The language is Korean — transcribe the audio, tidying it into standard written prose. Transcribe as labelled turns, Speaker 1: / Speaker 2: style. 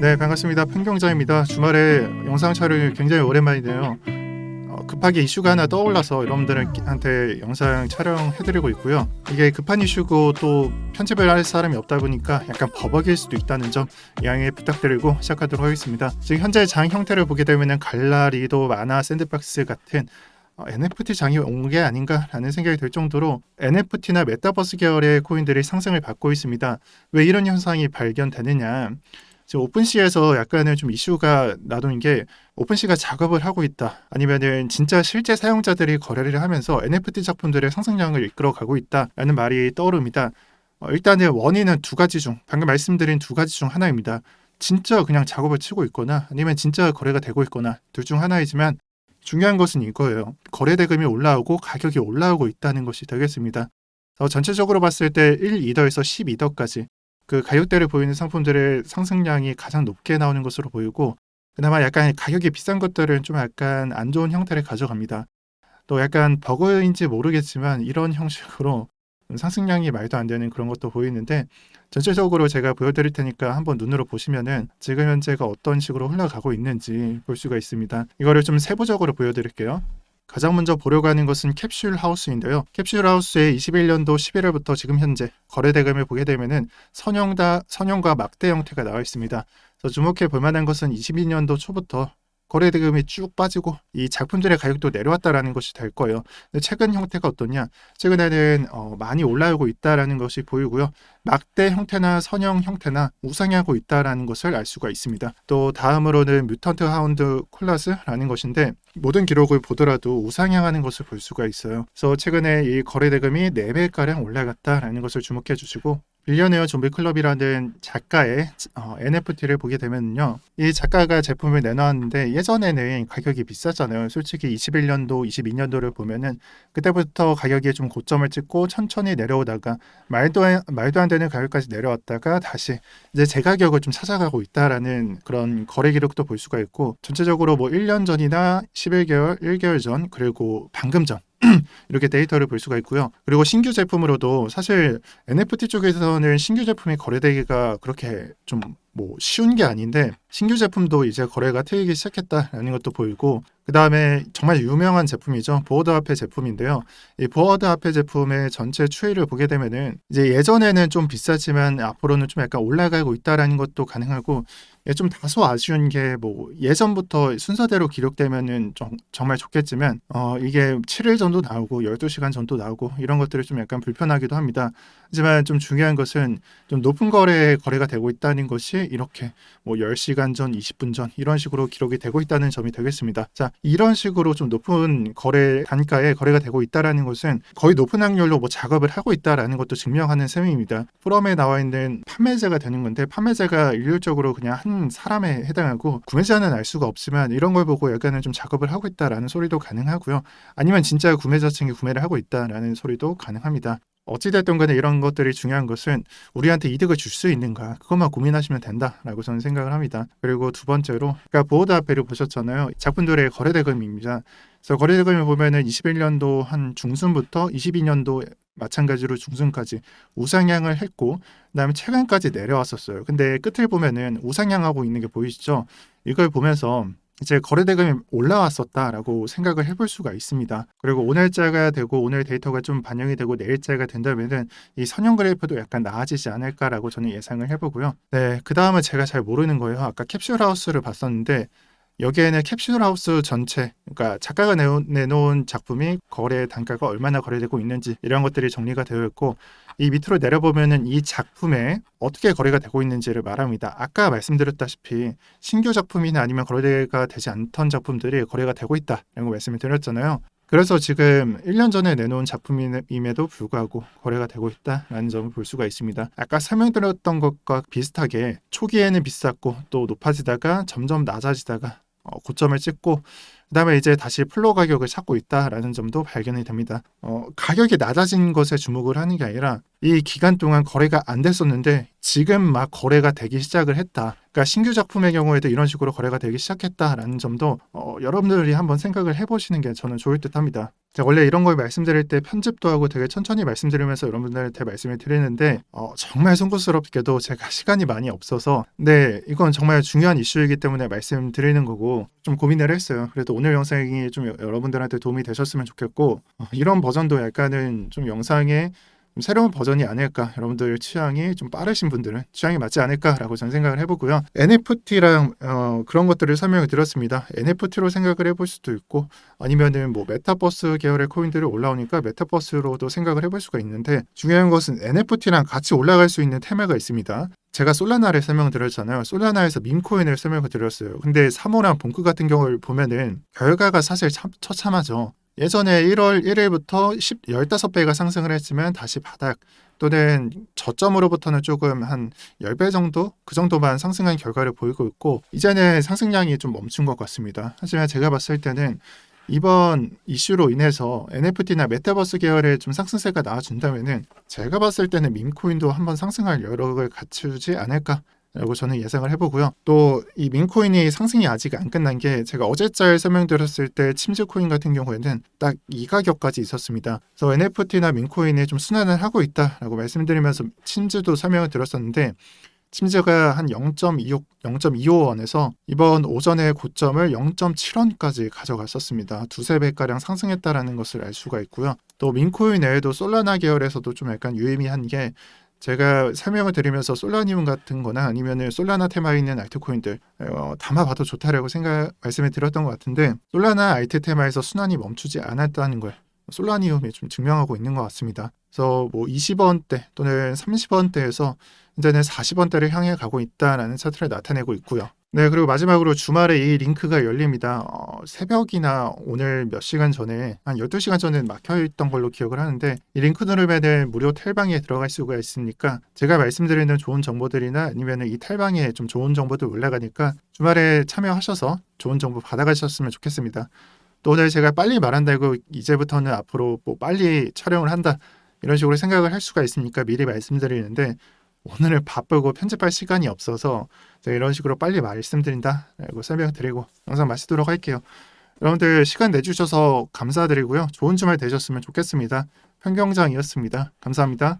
Speaker 1: 네, 반갑습니다.潘경자입니다. 주말에 영상 촬영이 굉장히 오랜만이네요. 급하게 이슈가 하나 떠올라서 여러분들한테 영상 촬영해드리고 있고요. 이게 급한 이슈고 또 편집을 할 사람이 없다 보니까 약간 버벅일 수도 있다는 점 양해 부탁드리고 시작하도록 하겠습니다. 지금 현재 장 형태를 보게 되면 갈라리도, 마나, 샌드박스 같은 NFT 장이 온 게 아닌가라는 생각이 들 정도로 NFT나 메타버스 계열의 코인들이 상승을 받고 있습니다. 왜 이런 현상이 발견되느냐? 지금 오픈시에서 약간은 좀 이슈가 나도는 게 오픈시가 작업을 하고 있다, 아니면은 진짜 실제 사용자들이 거래를 하면서 NFT 작품들의 상승량을 이끌어가고 있다라는 말이 떠오릅니다. 일단은 원인은 두 가지 중, 방금 말씀드린 두 가지 중 하나입니다. 진짜 그냥 작업을 치고 있거나 아니면 진짜 거래가 되고 있거나 둘 중 하나이지만 중요한 것은 이거예요. 거래 대금이 올라오고 가격이 올라오고 있다는 것이 되겠습니다. 전체적으로 봤을 때 1이더에서 12더까지 그 가격대를 보이는 상품들의 상승량이 가장 높게 나오는 것으로 보이고, 그나마 약간 가격이 비싼 것들은 좀 약간 안 좋은 형태를 가져갑니다. 또 약간 버그인지 모르겠지만 이런 형식으로 상승량이 말도 안 되는 그런 것도 보이는데, 전체적으로 제가 보여드릴 테니까 한번 눈으로 보시면은 지금 현재가 어떤 식으로 흘러가고 있는지 볼 수가 있습니다. 이거를 좀 세부적으로 보여드릴게요. 가장 먼저 보려고 하는 것은 캡슐 하우스인데요. 캡슐 하우스의 21년도 11월부터 지금 현재 거래 대금을 보게 되면은 선형과 막대 형태가 나와 있습니다. 그래서 주목해 볼 만한 것은 22년도 초부터 거래 대금이 쭉 빠지고 이 작품들의 가격도 내려왔다라는 것이 될 거예요. 근데 최근 형태가 어떠냐? 최근에는 많이 올라오고 있다라는 것이 보이고요. 막대 형태나 선형 형태나 우상향하고 있다라는 것을 알 수가 있습니다. 또 다음으로는 뮤턴트 하운드 콜라스라는 것인데, 모든 기록을 보더라도 우상향하는 것을 볼 수가 있어요. 그래서 최근에 이 거래 대금이 4배가량 올라갔다라는 것을 주목해 주시고, 빌리어네어 좀비 클럽이라는 작가의 NFT를 보게 되면요, 이 작가가 제품을 내놓았는데 예전에는 가격이 비쌌잖아요. 솔직히 21년도, 22년도를 보면은 그때부터 가격이 좀 고점을 찍고 천천히 내려오다가 말도 안 되는 가격까지 내려왔다가 다시 이제 제 가격을 좀 찾아가고 있다라는 그런 거래 기록도 볼 수가 있고, 전체적으로 뭐 1년 전이나 11개월, 1개월 전, 그리고 방금 전 이렇게 데이터를 볼 수가 있고요. 그리고 신규 제품으로도 사실 NFT 쪽에서는 신규 제품이 거래되기가 그렇게 좀 쉬운 게 아닌데, 신규 제품도 이제 거래가 트이기 시작했다라는 것도 보이고, 그 다음에 정말 유명한 제품이죠. 보어드 화폐 제품인데요. 이 보어드 화폐 제품의 전체 추이를 보게 되면은 이제 예전에는 좀 비쌌지만 앞으로는 좀 약간 올라가고 있다라는 것도 가능하고, 좀 다소 아쉬운 게 예전부터 순서대로 기록되면은 정말 좋겠지만 이게 7일 전도 나오고 12시간 전도 나오고 이런 것들이 좀 약간 불편하기도 합니다. 하지만 좀 중요한 것은 좀 높은 거래가 되고 있다는 것이 이렇게 10시간 전, 20분 전 이런 식으로 기록이 되고 있다는 점이 되겠습니다. 자, 이런 식으로 좀 높은 거래 단가에 거래가 되고 있다라는 것은 거의 높은 확률로 작업을 하고 있다라는 것도 증명하는 셈입니다. 포럼에 나와 있는 판매자가 되는 건데, 판매자가 일률적으로 그냥 한 사람에 해당하고, 구매자는 알 수가 없지만 이런 걸 보고 약간은 좀 작업을 하고 있다라는 소리도 가능하고요. 아니면 진짜 구매자층이 구매를 하고 있다라는 소리도 가능합니다. 어찌됐든 간에 이런 것들이 중요한 것은 우리한테 이득을 줄 수 있는가, 그것만 고민하시면 된다라고 저는 생각을 합니다. 그리고 두 번째로, 그러니까 보어드 화폐를 보셨잖아요. 작품들의 거래 대금입니다. 그래서 거래 대금을 보면은 21년도 한 중순부터 22년도 마찬가지로 중순까지 우상향을 했고, 그다음에 최근까지 내려왔었어요. 근데 끝을 보면은 우상향하고 있는 게 보이시죠? 이걸 보면서 이제 거래 대금이 올라왔었다라고 생각을 해볼 수가 있습니다. 그리고 오늘자가 되고 오늘 데이터가 좀 반영이 되고 내일자가 된다면은 이 선형 그래프도 약간 나아지지 않을까라고 저는 예상을 해보고요. 네, 그 다음은 제가 잘 모르는 거예요. 아까 캡슐하우스를 봤었는데, 여기에는 캡슐하우스 전체, 그러니까 작가가 내놓은 작품이 거래 단가가 얼마나 거래되고 있는지 이런 것들이 정리가 되어 있고, 이 밑으로 내려보면은 이 작품에 어떻게 거래가 되고 있는지를 말합니다. 아까 말씀드렸다시피 신규 작품이나 아니면 거래가 되지 않던 작품들이 거래가 되고 있다라고 말씀을 드렸잖아요. 그래서 지금 1년 전에 내놓은 작품임에도 불구하고 거래가 되고 있다라는 점을 볼 수가 있습니다. 아까 설명드렸던 것과 비슷하게 초기에는 비쌌고 또 높아지다가 점점 낮아지다가 고점을 찍고, 그다음에 이제 다시 플로어 가격을 찾고 있다라는 점도 발견이 됩니다. 가격이 낮아진 것에 주목을 하는 게 아니라 이 기간 동안 거래가 안 됐었는데 지금 막 거래가 되기 시작을 했다. 그러니까 신규 작품의 경우에도 이런 식으로 거래가 되기 시작했다라는 점도 여러분들이 한번 생각을 해보시는 게 저는 좋을 듯합니다. 제가 원래 이런 걸 말씀드릴 때 편집도 하고 되게 천천히 말씀드리면서 여러분들한테 말씀을 드리는데 정말 송구스럽게도 제가 시간이 많이 없어서 이건 정말 중요한 이슈이기 때문에 말씀드리는 거고 좀 고민을 했어요. 그래도 오늘 영상이 좀 여러분들한테 도움이 되셨으면 좋겠고 이런 버전도 약간은 좀 영상에 새로운 버전이 아닐까, 여러분들 취향이 좀 빠르신 분들은 취향이 맞지 않을까라고 저는 생각을 해보고요. NFT랑 그런 것들을 설명을 드렸습니다. NFT로 생각을 해볼 수도 있고 아니면은 뭐 메타버스 계열의 코인들이 올라오니까 메타버스로도 생각을 해볼 수가 있는데 중요한 것은 NFT랑 같이 올라갈 수 있는 테마가 있습니다. 제가 솔라나를 설명을 드렸잖아요. 솔라나에서 밈코인을 설명을 드렸어요. 근데 사모랑 봉크 같은 경우를 보면은 결과가 사실 처참하죠. 예전에 1월 1일부터 15배가 상승을 했지만 다시 바닥 또는 저점으로부터는 조금 한 10배 정도? 그 정도만 상승한 결과를 보이고 있고 이제는 상승량이 좀 멈춘 것 같습니다. 하지만 제가 봤을 때는 이번 이슈로 인해서 NFT나 메타버스 계열의 좀 상승세가 나와준다면은 제가 봤을 때는 밈코인도 한번 상승할 여력을 갖추지 않을까 라고 저는 예상을 해보고요. 또 이 민코인이 상승이 아직 안 끝난 게 제가 어제자에 설명드렸을 때 침즈코인 같은 경우에는 딱 이 가격까지 있었습니다. 그래서 NFT나 민코인이 좀 순환을 하고 있다라고 말씀드리면서 침즈도 설명을 드렸었는데 침즈가 한 0.25원에서 이번 오전의 고점을 0.7원까지 가져갔었습니다. 두세 배가량 상승했다라는 것을 알 수가 있고요. 또 민코인 외에도 솔라나 계열에서도 좀 약간 유의미한 게 제가 설명을 드리면서 솔라니움 같은 거나 아니면은 솔라나 테마에 있는 알트코인들 담아봐도 좋다라고 말씀을 드렸던 것 같은데 솔라나 알트 테마에서 순환이 멈추지 않았다는 걸 솔라니움이 좀 증명하고 있는 것 같습니다. 그래서 뭐 20원대 또는 30원대에서 이제는 40원대를 향해 가고 있다라는 차트를 나타내고 있고요. 네, 그리고 마지막으로 주말에 이 링크가 열립니다. 새벽이나 오늘 몇 시간 전에 한 12시간 전에 막혀있던 걸로 기억을 하는데 이 링크 누르면은 무료 텔방에 들어갈 수가 있으니까 제가 말씀드리는 좋은 정보들이나 아니면은 이 텔방에 좀 좋은 정보들 올라가니까 주말에 참여하셔서 좋은 정보 받아가셨으면 좋겠습니다. 또 오늘 제가 빨리 말한다고 이제부터는 앞으로 뭐 빨리 촬영을 한다 이런 식으로 생각을 할 수가 있으니까 미리 말씀드리는데 오늘은 바쁘고 편집할 시간이 없어서 제가 이런 식으로 빨리 말씀드린다라고 설명드리고 영상 마치도록 할게요. 여러분들 시간 내주셔서 감사드리고요. 좋은 주말 되셨으면 좋겠습니다. 현경장이었습니다. 감사합니다.